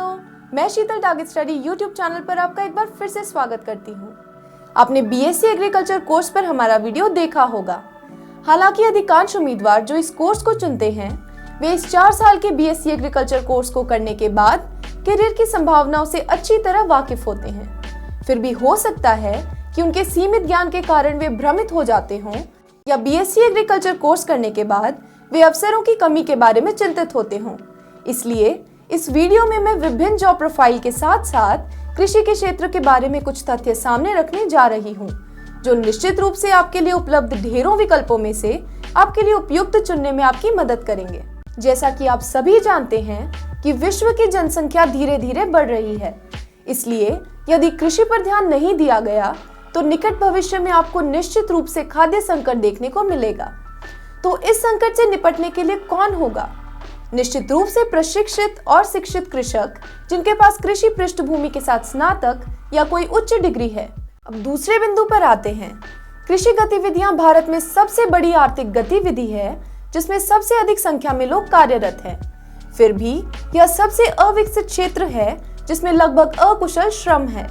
दोस्तों, मैं शीतल target study YouTube channel पर आपका एक बार फिर से स्वागत करती हूँ। आपने बीएससी एग्रीकल्चर कोर्स पर हमारा वीडियो देखा होगा। हालांकि अधिकांश उम्मीदवार जो इस कोर्स को चुनते हैं वे इस 4 साल के बीएससी एग्रीकल्चर कोर्स को करने के बाद करियर की संभावनाओं से अच्छी तरह वाकिफ होते हैं। फिर भी हो सकता है कि उनके सीमित ज्ञान के कारण वे भ्रमित हो जाते हों या बीएससी एग्रीकल्चर कोर्स करने के बाद वे अवसरों की कमी के बारे में चिंतित होते हों। इसलिए इस वीडियो में मैं विभिन्न जॉब प्रोफाइल के साथ साथ कृषि के क्षेत्र के बारे में कुछ तथ्य सामने रखने जा रही हूँ, जो निश्चित रूप से आपके लिए उपलब्ध ढेरों विकल्पों में से आपके लिए उपयुक्त चुनने में आपकी मदद करेंगे। जैसा कि आप सभी जानते हैं कि विश्व की जनसंख्या धीरे धीरे बढ़ रही है, इसलिए यदि कृषि पर ध्यान नहीं दिया गया तो निकट भविष्य में आपको निश्चित रूप से खाद्य संकट देखने को मिलेगा। तो इस संकट से निपटने के लिए कौन होगा? निश्चित रूप से प्रशिक्षित और शिक्षित कृषक जिनके पास कृषि पृष्ठभूमि के साथ स्नातक या कोई उच्च डिग्री है। अब दूसरे बिंदु पर आते हैं। कृषि गतिविधियां भारत में सबसे बड़ी आर्थिक गतिविधि है जिसमें सबसे अधिक संख्या में लोग कार्यरत हैं। फिर भी यह सबसे अविकसित क्षेत्र है जिसमें लगभग अकुशल श्रम है,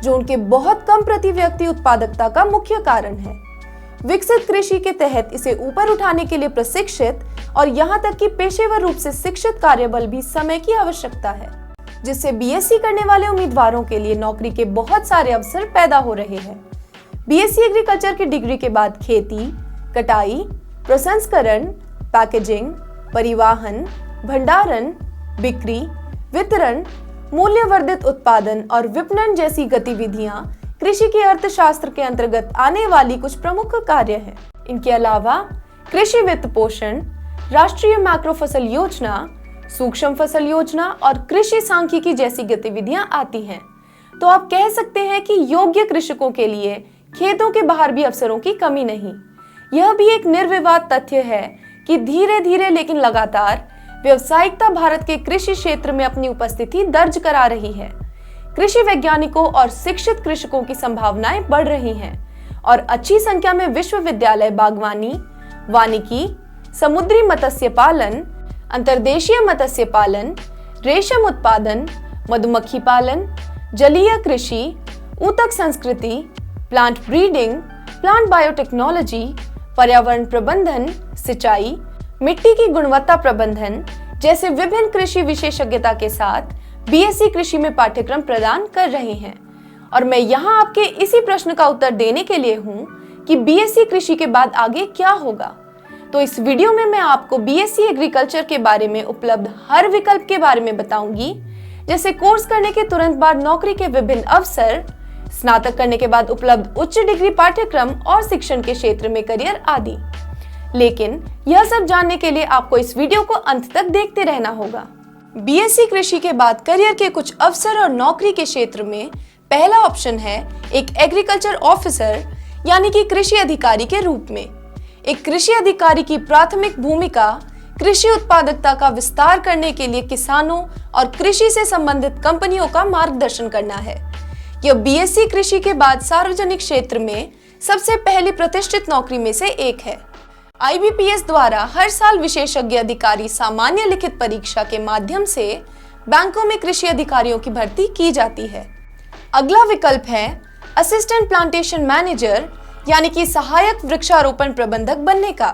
जो उनके बहुत कम प्रति व्यक्ति उत्पादकता का मुख्य कारण है। विकसित कृषि के तहत इसे ऊपर उठाने के लिए प्रशिक्षित और यहाँ तक कि पेशेवर रूप से शिक्षित कार्यबल भी समय की आवश्यकता है, जिससे बीएससी करने वाले उम्मीदवारों के लिए नौकरी के बहुत सारे अवसर पैदा हो रहे हैं। बीएससी एग्रीकल्चर की डिग्री के बाद खेती, कटाई, प्रसंस्करण, पैकेजिंग, परिवहन, भंडारण, बिक्री, वितरण, मूल्यवर्धित उत्पादन और विपणन जैसी गतिविधियां कृषि के अर्थशास्त्र के अंतर्गत आने वाली कुछ प्रमुख कार्य हैं। इनके अलावा कृषि वित्त पोषण, राष्ट्रीय मैक्रो फसल योजना, सूक्ष्म फसल योजना और कृषि सांख्यिकी जैसी गतिविधियां आती हैं। तो आप कह सकते हैं कि योग्य कृषकों के लिए खेतों के बाहर भी अवसरों की कमी नहीं। यह भी एक निर्विवाद तथ्य है कि धीरे धीरे लेकिन लगातार व्यावसायिकता भारत के कृषि क्षेत्र में अपनी उपस्थिति दर्ज करा रही है। कृषि वैज्ञानिकों और शिक्षित कृषकों की संभावनाएं बढ़ रही हैं और अच्छी संख्या में विश्वविद्यालय बागवानी, वानिकी, समुद्री मत्स्य पालन, अंतर्देशीय मत्स्य पालन, रेशम उत्पादन, मधुमक्खी पालन, जलीय कृषि, ऊतक संस्कृति, प्लांट ब्रीडिंग, प्लांट बायोटेक्नोलॉजी, पर्यावरण प्रबंधन, सिंचाई, मिट्टी की गुणवत्ता प्रबंधन जैसे विभिन्न कृषि विशेषज्ञता के साथ बीएससी कृषि में पाठ्यक्रम प्रदान कर रहे हैं। और मैं यहाँ आपके इसी प्रश्न का उत्तर देने के लिए हूँ कि बीएससी कृषि के बाद आगे क्या होगा। तो इस वीडियो में मैं आपको बीएससी एग्रीकल्चर के बारे में उपलब्ध हर विकल्प के बारे में बताऊंगी, जैसे कोर्स करने के तुरंत बाद नौकरी के विभिन्न अवसर, स्नातक करने के बाद उपलब्ध उच्च डिग्री पाठ्यक्रम और शिक्षण के क्षेत्र में करियर आदि। लेकिन यह सब जानने के लिए आपको इस वीडियो को अंत तक देखते रहना होगा। बीएससी कृषि के बाद करियर के कुछ अवसर और नौकरी के क्षेत्र में पहला ऑप्शन है एक एग्रीकल्चर ऑफिसर यानी कि कृषि अधिकारी के रूप में। एक कृषि अधिकारी की प्राथमिक भूमिका कृषि उत्पादकता का विस्तार करने के लिए किसानों और कृषि से संबंधित कंपनियों का मार्गदर्शन करना है। यह बीएससी कृषि के बाद सार्वजनिक क्षेत्र में सबसे पहली प्रतिष्ठित नौकरी में से एक है। आईबीपीएस द्वारा हर साल विशेषज्ञ अधिकारी सामान्य लिखित परीक्षा के माध्यम से बैंकों में कृषि अधिकारियों की भर्ती की जाती है। अगला विकल्प है असिस्टेंट प्लांटेशन मैनेजर यानी कि सहायक वृक्षारोपण प्रबंधक बनने का।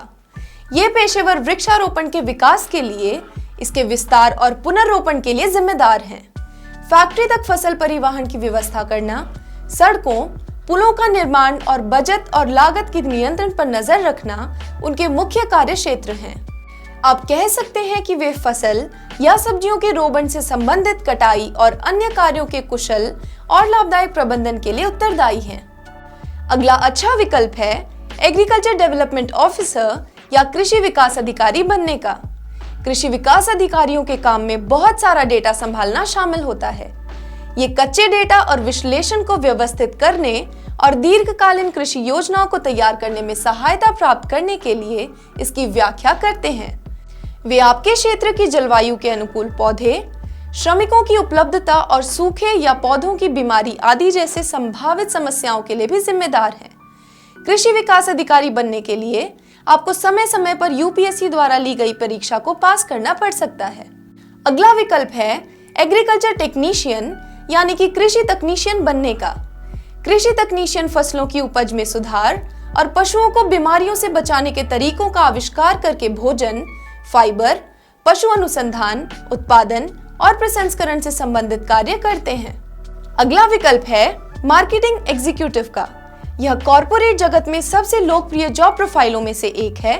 ये पेशेवर वृक्षारोपण के विकास के लिए, इसके विस्तार और पुनर्रोपण के लिए जिम्मेदार हैं। फैक्ट्री तक फसल परिवहन की व्यवस्था करना, सड़कों, पुलों का निर्माण और बजट और लागत के नियंत्रण पर नजर रखना उनके मुख्य कार्य क्षेत्र हैं। आप कह सकते हैं कि वे फसल या सब्जियों के रोपण से संबंधित कटाई और अन्य कार्यों के कुशल और लाभदायक प्रबंधन के लिए उत्तरदायी हैं। अगला अच्छा विकल्प है एग्रीकल्चर डेवलपमेंट ऑफिसर या कृषि विकास अधिकारी बनने का। कृषि विकास अधिकारियों के काम में बहुत सारा डेटा संभालना शामिल होता है। ये कच्चे डेटा और विश्लेषण को व्यवस्थित करने और दीर्घकालीन कृषि योजनाओं को तैयार करने में सहायता प्राप्त करने के लिए इसकी व्याख्या करते हैं। वे आपके क्षेत्र की जलवायु के अनुकूल पौधे, श्रमिकों की उपलब्धता और सूखे या पौधों की बीमारी आदि जैसे संभावित समस्याओं के लिए भी जिम्मेदार हैं। कृषि विकास अधिकारी बनने के लिए आपको समय समय पर यूपीएससी द्वारा ली गई परीक्षा को पास करना पड़ सकता है। अगला विकल्प है एग्रीकल्चर टेक्नीशियन यानी कि कृषि तकनीशियन बनने का। कृषि तकनीशियन फसलों की उपज में सुधार और पशुओं को बीमारियों से बचाने के तरीकों का आविष्कार करके भोजन, फाइबर, पशु अनुसंधान, उत्पादन और प्रसंस्करण से संबंधित कार्य करते हैं। अगला विकल्प है मार्केटिंग एग्जीक्यूटिव का। यह कॉर्पोरेट जगत में सबसे लोकप्रिय जॉब प्रोफाइलों में से एक है,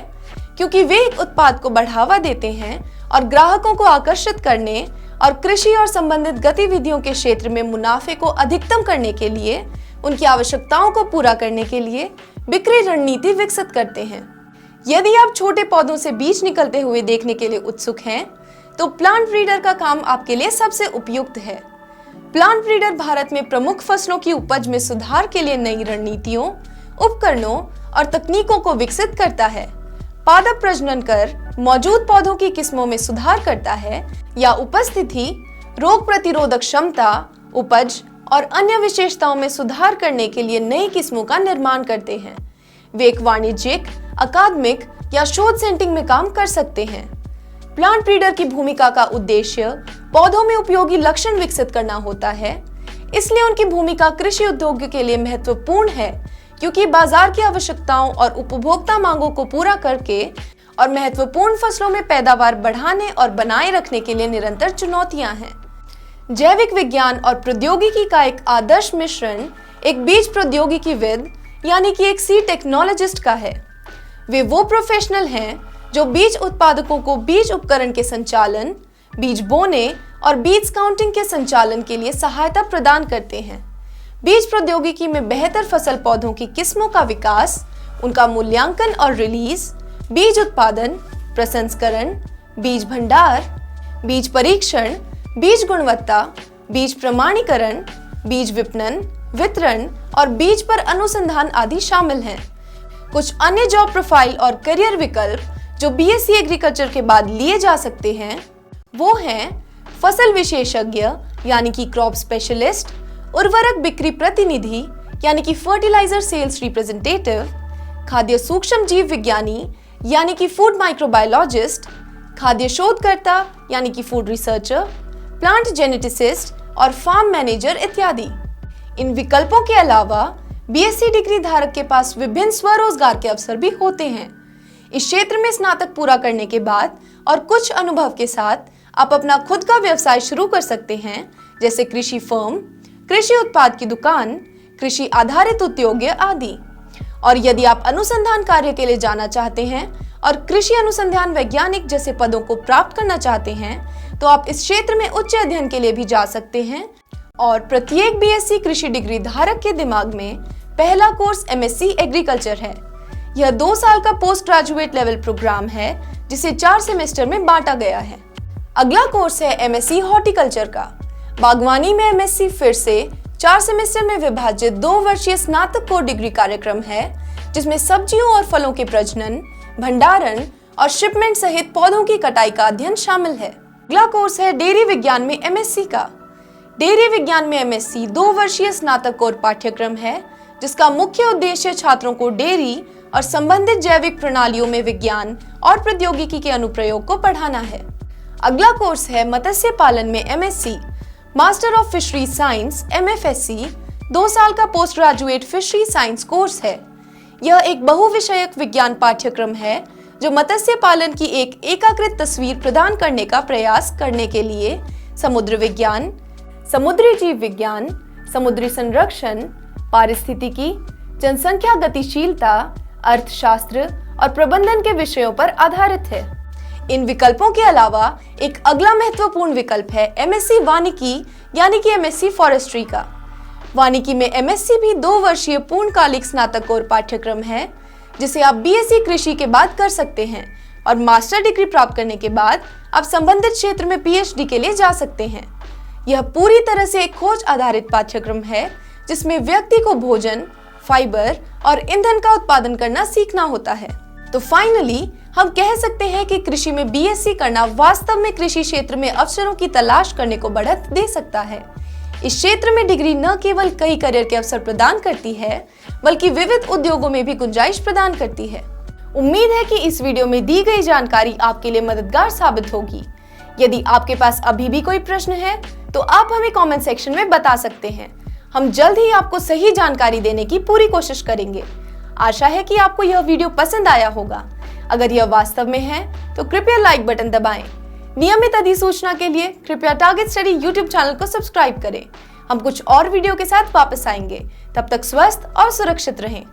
क्योंकि वे एक उत्पाद को बढ़ावा देते हैं और ग्राहकों को आकर्षित करने और कृषि और संबंधित गतिविधियों के क्षेत्र में मुनाफे को अधिकतम करने के लिए, उनकी आवश्यकताओं को पूरा करने के लिए बिक्री रणनीति विकसित करते हैं। यदि आप छोटे पौधों से बीज निकलते हुए देखने के लिए उत्सुक हैं, तो प्लांट ब्रीडर का काम आपके लिए सबसे उपयुक्त है। प्लांट ब्रीडर भारत में प्रमुख फसलों की उपज में सुधार के लिए नई रणनीतियों, उपकरणों और तकनीकों को विकसित करता है। पादप प्रजनन कर मौजूद पौधों की किस्मों में सुधार करता है या उपस्थिति, रोग प्रतिरोधक क्षमता, उपज और अन्य विशेषताओं में सुधार करने के लिए नई किस्मों का निर्माण करते हैं। वे एक वाणिज्यिक, अकादमिक या शोध सेटिंग में काम कर सकते हैं। प्लांट ब्रीडर की भूमिका का उद्देश्य पौधों में उपयोगी लक्षण विकसित करना होता है। इसलिए उनकी भूमिका कृषि उद्योग के लिए महत्वपूर्ण है, क्योंकि बाजार की आवश्यकताओं और उपभोक्ता मांगों को पूरा करके और महत्वपूर्ण फसलों में पैदावार बढ़ाने और बनाए रखने के लिए निरंतर चुनौतियां हैं। जैविक विज्ञान और प्रौद्योगिकी का एक आदर्श मिश्रण एक बीज प्रौद्योगिकीविद यानी कि एक सीड टेक्नोलॉजिस्ट का है। वे वो प्रोफेशनल हैं जो बीज उत्पादकों को बीज उपकरण के संचालन, बीज बोने और बीज काउंटिंग के संचालन के लिए सहायता प्रदान करते हैं। बीज प्रौद्योगिकी में बेहतर फसल पौधों की किस्मों का विकास, उनका मूल्यांकन और रिलीज, बीज उत्पादन, प्रसंस्करण, बीज भंडार, बीज परीक्षण, बीज गुणवत्ता, बीज प्रमाणीकरण, बीज विपणन, वितरण और बीज पर अनुसंधान आदि शामिल हैं। कुछ अन्य जॉब प्रोफाइल और करियर विकल्प जो बीएससी एग्रीकल्चर के बाद लिए जा सकते हैं वो हैं फसल विशेषज्ञ यानी कि क्रॉप स्पेशलिस्ट, उर्वरक बिक्री प्रतिनिधि यानी कि फर्टिलाइजर सेल्स रिप्रेजेंटेटिव, खाद्य सूक्ष्म जीव विज्ञानी यानी कि फूड माइक्रोबायोलॉजिस्ट, खाद्य शोधकर्ता यानी कि फूड रिसर्चर, प्लांट जेनेटिसिस्ट और फार्म मैनेजर इत्यादि। इन विकल्पों के अलावा बीएससी डिग्री धारक के पास विभिन्न स्वरोजगार के अवसर भी होते हैं। इस क्षेत्र में स्नातक पूरा करने के बाद और कुछ अनुभव के साथ आप अपना खुद का व्यवसाय शुरू कर सकते हैं, जैसे कृषि फर्म, कृषि उत्पाद की दुकान, कृषि आधारित उद्योग आदि। और यदि आप अनुसंधान कार्य के लिए जाना चाहते हैं और कृषि अनुसंधान वैज्ञानिक जैसे पदों को प्राप्त करना चाहते हैं, तो आप इस क्षेत्र में उच्च अध्ययन के लिए भी जा सकते हैं। और प्रत्येक बीएससी कृषि डिग्री धारक के दिमाग में पहला कोर्स एमएससी एग्रीकल्चर है। यह 2 साल का पोस्ट ग्रेजुएट लेवल प्रोग्राम है, जिसे 4 सेमेस्टर में बांटा गया है। अगला कोर्स है एमएससी हॉर्टिकल्चर का। बागवानी में एमएससी फिर से 4 सेमेस्टर में विभाजित 2 वर्षीय स्नातक कोर डिग्री कार्यक्रम है, जिसमें सब्जियों और फलों के प्रजनन, भंडारण और शिपमेंट सहित पौधों की कटाई का अध्ययन शामिल है। अगला कोर्स है डेयरी विज्ञान में एमएससी का। डेयरी विज्ञान में एमएससी 2 वर्षीय स्नातक कोर पाठ्यक्रम है, जिसका मुख्य उद्देश्य छात्रों को डेयरी और संबंधित जैविक प्रणालियों में विज्ञान और प्रौद्योगिकी के अनुप्रयोग को पढ़ाना है। अगला कोर्स है मत्स्य पालन में M S C, master of fishery science M F S C, 2 साल का post graduate fishery science course है। यह एक बहुविषयक विज्ञान पाठ्यक्रम है जो मत्स्य पालन की एक एकीकृत तस्वीर प्रदान करने का प्रयास करने के लिए समुद्र विज्ञान, समुद्री जीव विज्ञान, समुद्री संरक्षण, पारिस्थितिकी, जनसंख्या गतिशीलता, अर्थशास्त्र और प्रबंधन के विषयों पर आधारित है। इन विकल्पों के अलावा एक अगला महत्वपूर्ण विकल्प है एमएससी वानिकी यानी कि एमएससी फॉरेस्ट्री का। वानिकी में एमएससी भी 2 वर्षीय पूर्णकालिक स्नातकोत्तर पाठ्यक्रम है, जिसे आप बीएससी कृषि के बाद कर सकते हैं और मास्टर डिग्री प्राप्त करने के बाद आप संबंधित क्षेत्र में पीएचडी के लिए जा सकते हैं। यह पूरी तरह से एक खोज आधारित पाठ्यक्रम है, जिसमें व्यक्ति को भोजन, फाइबर और ईंधन का उत्पादन करना सीखना होता है। तो फाइनली हम कह सकते हैं कि कृषि में बीएससी करना वास्तव में कृषि क्षेत्र में अवसरों की तलाश करने को बढ़त दे सकता है। इस क्षेत्र में डिग्री न केवल कई करियर के अवसर प्रदान करती है, बल्कि विविध उद्योगों में भी गुंजाइश प्रदान करती है। उम्मीद है कि इस वीडियो में दी गई जानकारी आपके लिए मददगार साबित होगी। यदि आपके पास अभी भी कोई प्रश्न है तो आप हमें कमेंट सेक्शन में बता सकते हैं। हम जल्द ही आपको सही जानकारी देने की पूरी कोशिश करेंगे। आशा है कि आपको यह वीडियो पसंद आया होगा। अगर यह वास्तव में है तो कृपया लाइक बटन दबाएं। नियमित अधिसूचना के लिए कृपया टारगेट स्टडी यूट्यूब चैनल को सब्सक्राइब करें। हम कुछ और वीडियो के साथ वापस आएंगे। तब तक स्वस्थ और सुरक्षित रहें।